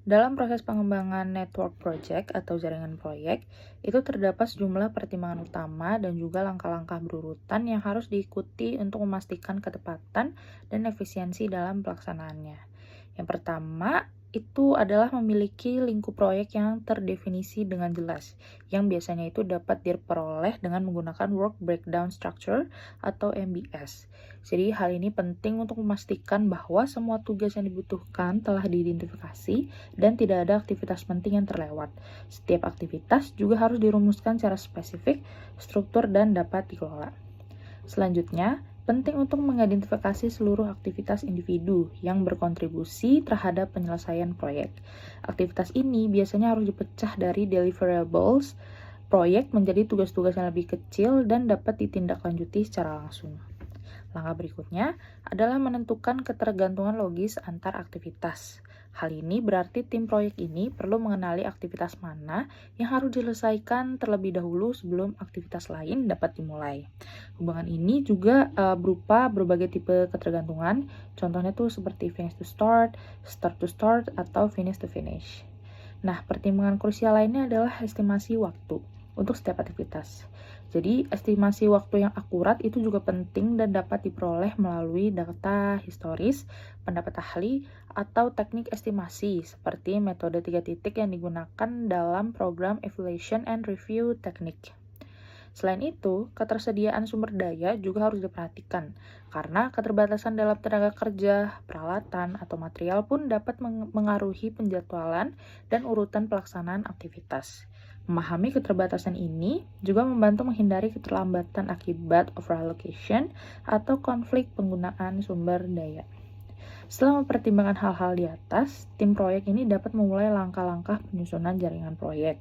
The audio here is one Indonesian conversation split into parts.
Dalam proses pengembangan network project atau jaringan proyek, itu terdapat sejumlah pertimbangan utama dan juga langkah-langkah berurutan yang harus diikuti untuk memastikan ketepatan dan efisiensi dalam pelaksanaannya. Yang pertama, itu adalah memiliki lingkup proyek yang terdefinisi dengan jelas, yang biasanya itu dapat diperoleh dengan menggunakan Work Breakdown Structure atau MBS. Jadi hal ini penting untuk memastikan bahwa semua tugas yang dibutuhkan telah diidentifikasi dan tidak ada aktivitas penting yang terlewat. Setiap aktivitas juga harus dirumuskan secara spesifik, struktur, dan dapat dikelola. Selanjutnya, penting untuk mengidentifikasi seluruh aktivitas individu yang berkontribusi terhadap penyelesaian proyek. Aktivitas ini biasanya harus dipecah dari deliverables proyek menjadi tugas-tugas yang lebih kecil dan dapat ditindaklanjuti secara langsung. Langkah berikutnya adalah menentukan ketergantungan logis antar aktivitas. Hal ini berarti tim proyek ini perlu mengenali aktivitas mana yang harus diselesaikan terlebih dahulu sebelum aktivitas lain dapat dimulai. Hubungan ini juga berupa berbagai tipe ketergantungan, contohnya tuh seperti finish to start to start, atau finish to finish. Nah, pertimbangan krusial lainnya adalah estimasi waktu untuk setiap aktivitas. Jadi, estimasi waktu yang akurat itu juga penting dan dapat diperoleh melalui data historis, pendapat ahli, atau teknik estimasi seperti metode 3 titik yang digunakan dalam program Evaluation and Review Technique. Selain itu, ketersediaan sumber daya juga harus diperhatikan, karena keterbatasan dalam tenaga kerja, peralatan, atau material pun dapat mengaruhi penjadwalan dan urutan pelaksanaan aktivitas. Memahami keterbatasan ini juga membantu menghindari keterlambatan akibat overallocation atau konflik penggunaan sumber daya. Setelah mempertimbangkan hal-hal di atas, tim proyek ini dapat memulai langkah-langkah penyusunan jaringan proyek.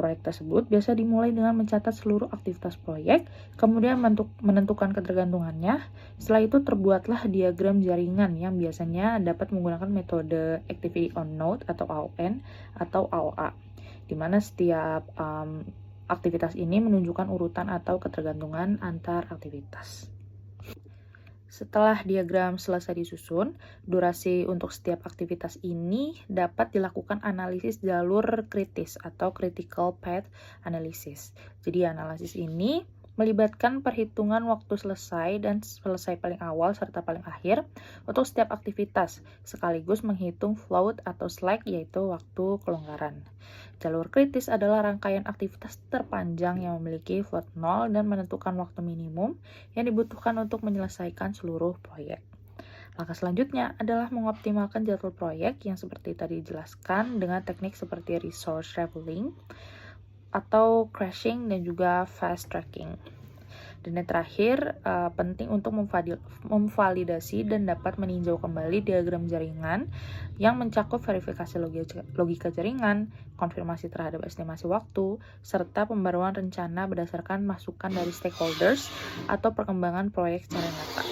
Proyek tersebut biasa dimulai dengan mencatat seluruh aktivitas proyek, kemudian menentukan ketergantungannya. Setelah itu terbuatlah diagram jaringan yang biasanya dapat menggunakan metode Activity on Node atau AON atau AOA, di mana setiap aktivitas ini menunjukkan urutan atau ketergantungan antar aktivitas. Setelah diagram selesai disusun, durasi untuk setiap aktivitas ini dapat dilakukan analisis jalur kritis atau critical path analysis. Jadi analisis ini melibatkan perhitungan waktu selesai dan selesai paling awal serta paling akhir untuk setiap aktivitas, sekaligus menghitung float atau slack yaitu waktu kelonggaran. Jalur kritis adalah rangkaian aktivitas terpanjang yang memiliki float 0 dan menentukan waktu minimum yang dibutuhkan untuk menyelesaikan seluruh proyek. Langkah selanjutnya adalah mengoptimalkan jadwal proyek yang seperti tadi dijelaskan dengan teknik seperti resource traveling atau crashing dan juga fast tracking. Dan yang terakhir, penting untuk memvalidasi dan dapat meninjau kembali diagram jaringan yang mencakup verifikasi logika jaringan, konfirmasi terhadap estimasi waktu, serta pembaruan rencana berdasarkan masukan dari stakeholders atau perkembangan proyek secara nyata.